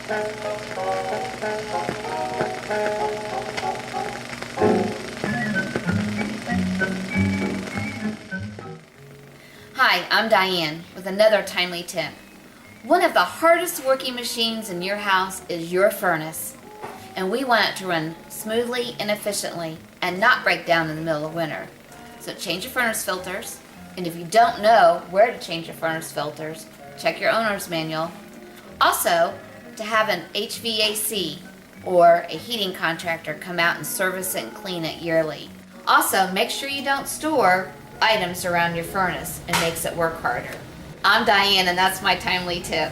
Hi, I'm Diane with another timely tip. One of the hardest working machines in your house is your furnace, and we want it to run smoothly and efficiently and not break down in the middle of winter. So change your furnace filters, and if you don't know where to change your furnace filters, check your owner's manual. Also, to have an HVAC or a heating contractor come out and service it and clean it yearly. Also, make sure you don't store items around your furnace. It makes it work harder. I'm Diane, and that's my timely tip.